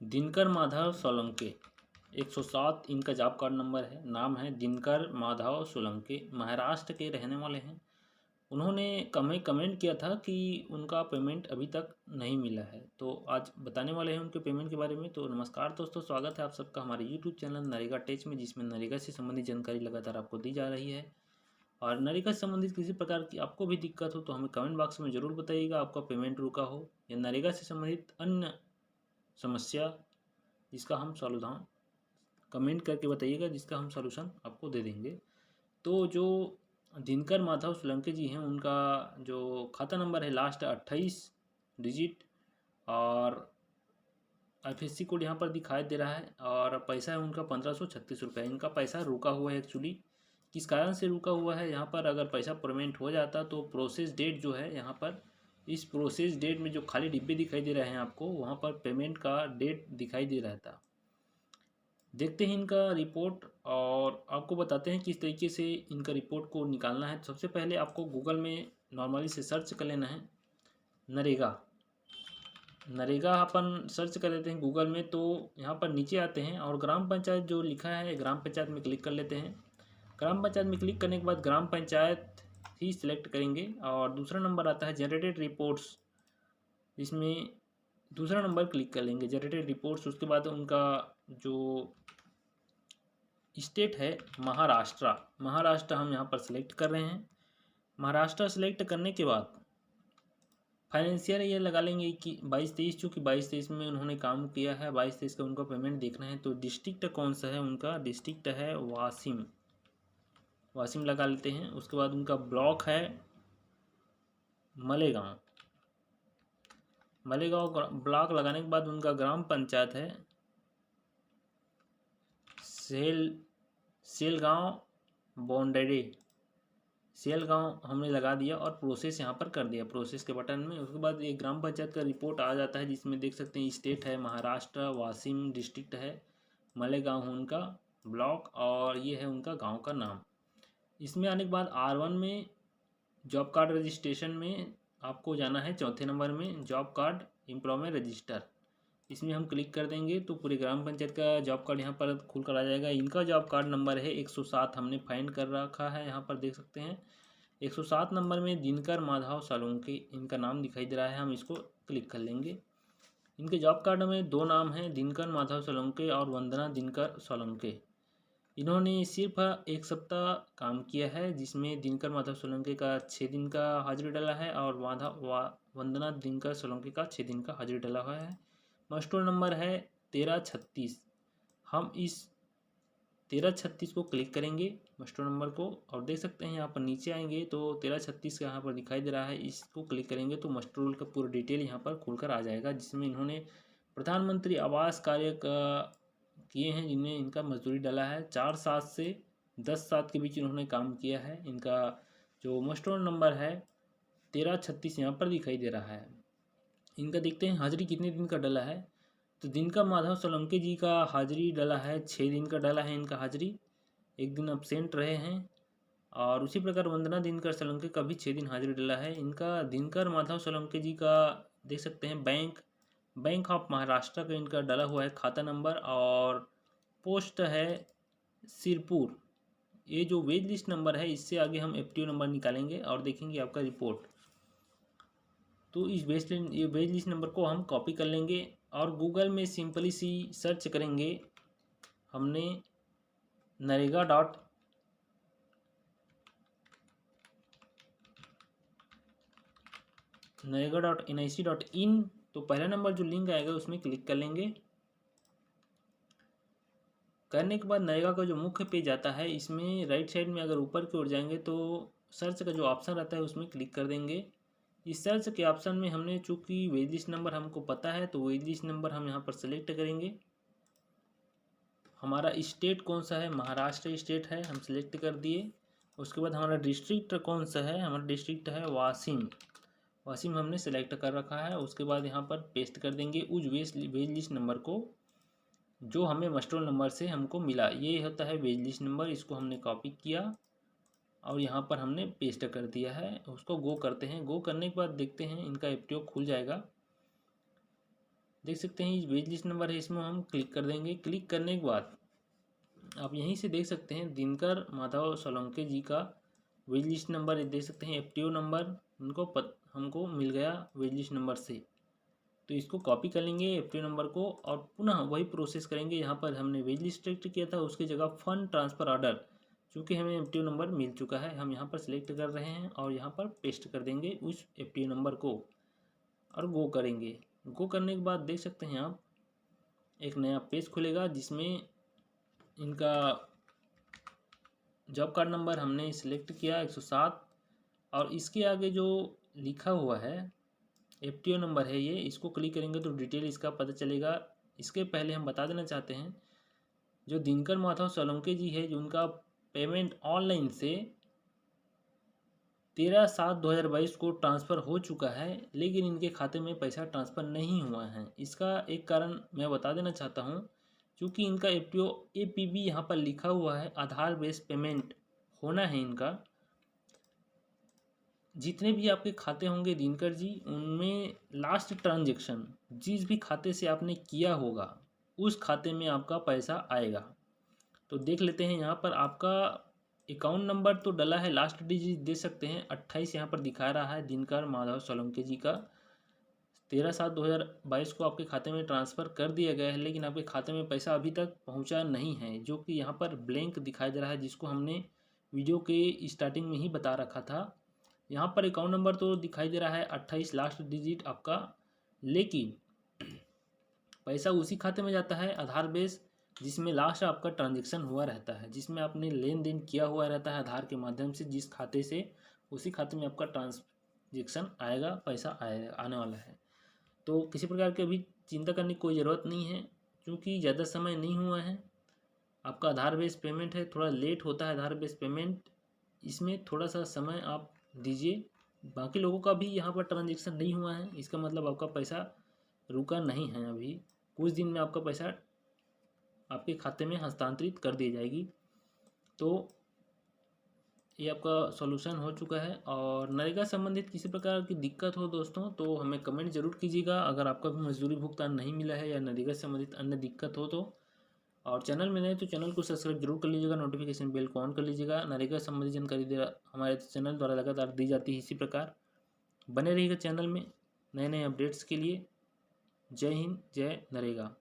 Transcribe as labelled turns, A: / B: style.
A: दिनकर माधव सोलंके 107 इनका job card number है। नाम है दिनकर माधव सोलंके, महाराष्ट्र के रहने वाले हैं। उन्होंने कमेंट किया था कि उनका पेमेंट अभी तक नहीं मिला है, तो आज बताने वाले हैं उनके पेमेंट के बारे में। तो नमस्कार दोस्तों, स्वागत है आप सबका हमारे यूट्यूब चैनल नरेगा टेच में, जिसमें नरेगा से संबंधित जानकारी लगातार आपको दी जा रही है। और नरेगा से संबंधित किसी प्रकार की आपको भी दिक्कत हो तो हमें कमेंट बॉक्स में ज़रूर बताइएगा, आपका पेमेंट रुका हो या नरेगा से संबंधित अन्य समस्या जिसका हम समाधान कमेंट करके बताइएगा, जिसका हम सॉल्यूशन आपको दे देंगे। तो जो दिनकर माधव सोलंके जी हैं, उनका जो खाता नंबर है लास्ट 28 डिजिट और IFSC कोड यहाँ पर दिखाई दे रहा है और पैसा है उनका 1536 रुपये। इनका पैसा रुका हुआ है। एक्चुअली किस कारण से रुका हुआ है, यहाँ पर अगर पैसा पेमेंट हो जाता तो प्रोसेस डेट जो है यहाँ पर, इस प्रोसेस डेट में जो खाली डिब्बे दिखाई दे रहे हैं आपको, वहाँ पर पेमेंट का डेट दिखाई दे रहा था। देखते हैं इनका रिपोर्ट और आपको बताते हैं किस तरीके से इनका रिपोर्ट को निकालना है। सबसे पहले आपको गूगल में नॉर्मली से सर्च कर लेना है नरेगा अपन सर्च कर लेते हैं गूगल में, तो यहाँ पर नीचे आते हैं और ग्राम पंचायत जो लिखा है, ग्राम पंचायत में क्लिक कर लेते हैं। ग्राम पंचायत में क्लिक करने के बाद ग्राम पंचायत ही सिलेक्ट करेंगे और दूसरा नंबर आता है जनरेटेड रिपोर्ट्स, इसमें दूसरा नंबर क्लिक कर लेंगे जनरेटेड रिपोर्ट्स। उसके बाद उनका जो स्टेट है महाराष्ट्र हम यहाँ पर सिलेक्ट कर रहे हैं। महाराष्ट्र सिलेक्ट करने के बाद फाइनेंशियल ईयर लगा लेंगे कि 22-23, चूँकि 22-23 में उन्होंने काम किया है, 22-23 का उनका पेमेंट देखना है। तो डिस्ट्रिक्ट कौन सा है, उनका डिस्ट्रिक्ट है वासिम लगा लेते हैं। उसके बाद उनका ब्लॉक है मलेगांव ब्लॉक लगाने के बाद उनका ग्राम पंचायत है सेलगांव हमने लगा दिया और प्रोसेस यहाँ पर कर दिया, प्रोसेस के बटन में। उसके बाद एक ग्राम पंचायत का रिपोर्ट आ जाता है, जिसमें देख सकते हैं स्टेट है महाराष्ट्र, वासिम डिस्ट्रिक्ट है, मलेगांव उनका ब्लॉक और ये है उनका गांव का नाम। इसमें आने के बाद R1 में जॉब कार्ड रजिस्ट्रेशन में आपको जाना है, चौथे नंबर में जॉब कार्ड एम्प्लॉयमेंट रजिस्टर, इसमें हम क्लिक कर देंगे तो पूरे ग्राम पंचायत का जॉब कार्ड यहाँ पर खुल कर आ जाएगा। इनका जॉब कार्ड नंबर है 107, हमने फाइंड कर रखा है, यहाँ पर देख सकते हैं 107 नंबर में दिनकर माधव सोलंके इनका नाम दिखाई दे रहा है, हम इसको क्लिक कर लेंगे। इनके जॉब कार्ड में दो नाम हैं, दिनकर माधव सोलंके और वंदना दिनकर सोलंके। इन्होंने सिर्फ एक सप्ताह काम किया है, जिसमें दिनकर माधव सोलंके का 6 दिन का हाजिरी डाला है और वंदना दिनकर सोलंके का 6 दिन का हाजिरी डाला हुआ है। मस्टोर नंबर है 1336, हम इस 1336 को क्लिक करेंगे मस्टोर नंबर को और देख सकते हैं यहाँ पर नीचे आएंगे तो 1336 का यहाँ पर दिखाई दे रहा है, इसको क्लिक करेंगे तो मस्टोर का पूरा डिटेल यहाँ पर खुलकर आ जाएगा, जिसमें इन्होंने प्रधानमंत्री आवास कार्य किए हैं, जिनमें इनका मजदूरी डाला है 4/7 से 10/7 के बीच इन्होंने काम किया है। इनका जो मस्टोर नंबर है 1336 यहाँ पर दिखाई दे रहा है। इनका देखते हैं हाजिरी कितने दिन का डला है, तो दिनकर माधव सोलंके जी का हाजिरी डला है 6 दिन का डला है इनका हाजिरी, 1 दिन अब्सेंट रहे हैं। और उसी प्रकार वंदना दिनकर सोलंके का भी 6 दिन हाजिरी डला है। इनका दिनकर माधव सोलंके जी का देख सकते हैं बैंक ऑफ महाराष्ट्र का इनका डला हुआ है खाता नंबर और पोस्ट है सिरपुर। ये जो वेज लिस्ट नंबर है, इससे आगे हम FTO नंबर निकालेंगे और देखेंगे आपका रिपोर्ट। तो इस वेज लिस्ट नंबर को हम कॉपी कर लेंगे और गूगल में सिंपली सी सर्च करेंगे, हमने NREGA.NIC.in, तो पहला नंबर जो लिंक आएगा उसमें क्लिक कर लेंगे। करने के बाद नरेगा का जो मुख्य पेज आता है, इसमें राइट साइड में अगर ऊपर की ओर जाएंगे तो सर्च का जो ऑप्शन रहता है उसमें क्लिक कर देंगे। इस सर्च के ऑप्शन में हमने चूँकि वेज लिस्ट नंबर हमको पता है, तो वेज लिस्ट नंबर हम यहाँ पर सेलेक्ट करेंगे। हमारा स्टेट कौन सा है, महाराष्ट्र स्टेट है, हम सिलेक्ट कर दिए। उसके बाद हमारा डिस्ट्रिक्ट कौन सा है, हमारा डिस्ट्रिक्ट है वासिम हमने सेलेक्ट कर रखा है। उसके बाद यहाँ पर पेस्ट कर देंगे उस वेज लिस्ट नंबर को जो हमें मस्टोर नंबर से हमको मिला। ये होता है वेज लिस्ट नंबर, इसको हमने कॉपी किया और यहाँ पर हमने पेस्ट कर दिया है। उसको गो करते हैं, गो करने के बाद देखते हैं इनका FTO खुल जाएगा। देख सकते हैं ये वेज लिस्ट नंबर है, इसमें हम क्लिक कर देंगे। क्लिक करने के बाद आप यहीं से देख सकते हैं दिनकर माधव सोलंकी जी का वेज लिस्ट नंबर, ये देख सकते हैं FTO नंबर हमको मिल गया वेज लिस्ट नंबर से। तो इसको कॉपी कर लेंगे FTO नंबर को और पुनः वही प्रोसेस करेंगे। यहाँ पर हमने वेज लिस्ट सेलेक्ट किया था, उसकी जगह फंड ट्रांसफ़र ऑर्डर, चूँकि हमें FTO नंबर मिल चुका है, हम यहाँ पर सिलेक्ट कर रहे हैं और यहाँ पर पेस्ट कर देंगे उस FTO नंबर को और गो करेंगे। गो करने के बाद देख सकते हैं आप एक नया पेज खुलेगा जिसमें इनका जॉब कार्ड नंबर हमने सिलेक्ट किया 107 और इसके आगे जो लिखा हुआ है FTO नंबर है ये, इसको क्लिक करेंगे तो डिटेल इसका पता चलेगा। इसके पहले हम बता देना चाहते हैं जो दिनकर माधव सोलंकी जी है, जो उनका पेमेंट ऑनलाइन से 13/7/2022 को ट्रांसफ़र हो चुका है, लेकिन इनके खाते में पैसा ट्रांसफ़र नहीं हुआ है। इसका एक कारण मैं बता देना चाहता हूँ, क्योंकि इनका FTO APB यहाँ पर लिखा हुआ है, आधार बेस्ड पेमेंट होना है इनका। जितने भी आपके खाते होंगे दिनकर जी, उनमें लास्ट ट्रांजेक्शन जिस भी खाते से आपने किया होगा उस खाते में आपका पैसा आएगा। तो देख लेते हैं, यहाँ पर आपका अकाउंट नंबर तो डला है, लास्ट डिजिट दे सकते हैं 28 यहाँ पर दिखा रहा है दिनकर माधव सोलंकी जी का 13/7/2022 को आपके खाते में ट्रांसफ़र कर दिया गया है, लेकिन आपके खाते में पैसा अभी तक पहुँचा नहीं है, जो कि यहाँ पर ब्लैंक दिखाई दे रहा है, जिसको हमने वीडियो के स्टार्टिंग में ही बता रखा था। यहाँ पर अकाउंट नंबर तो दिखाई दे रहा है 28 लास्ट डिजिट आपका, लेकिन पैसा उसी खाते में जाता है आधार बेस जिसमें लास्ट आपका ट्रांजैक्शन हुआ रहता है, जिसमें आपने लेन देन किया हुआ रहता है आधार के माध्यम से जिस खाते से, उसी खाते में आपका ट्रांजैक्शन आएगा, पैसा आएगा, आने वाला है। तो किसी प्रकार की अभी चिंता करने की कोई ज़रूरत नहीं है, क्योंकि ज़्यादा समय नहीं हुआ है। आपका आधार बेस पेमेंट है, थोड़ा लेट होता है आधार बेस पेमेंट, इसमें थोड़ा सा समय आप दीजिए। बाकी लोगों का भी यहाँ पर ट्रांजैक्शन नहीं हुआ है, इसका मतलब आपका पैसा रुका नहीं है, अभी कुछ दिन में आपका पैसा आपके खाते में हस्तांतरित कर दी जाएगी। तो ये आपका सॉल्यूशन हो चुका है। और नरेगा संबंधित किसी प्रकार की दिक्कत हो दोस्तों तो हमें कमेंट जरूर कीजिएगा, अगर आपका भी मजदूरी भुगतान नहीं मिला है या नरेगा संबंधित अन्य दिक्कत हो तो। और चैनल में नए तो चैनल को सब्सक्राइब जरूर कर लीजिएगा, नोटिफिकेशन बेल को ऑन कर लीजिएगा। नरेगा संबंधित जानकारी हमारे चैनल द्वारा लगातार दी जाती है, इसी प्रकार बने रहिएगा चैनल में नए नए अपडेट्स के लिए। जय हिंद, जय नरेगा।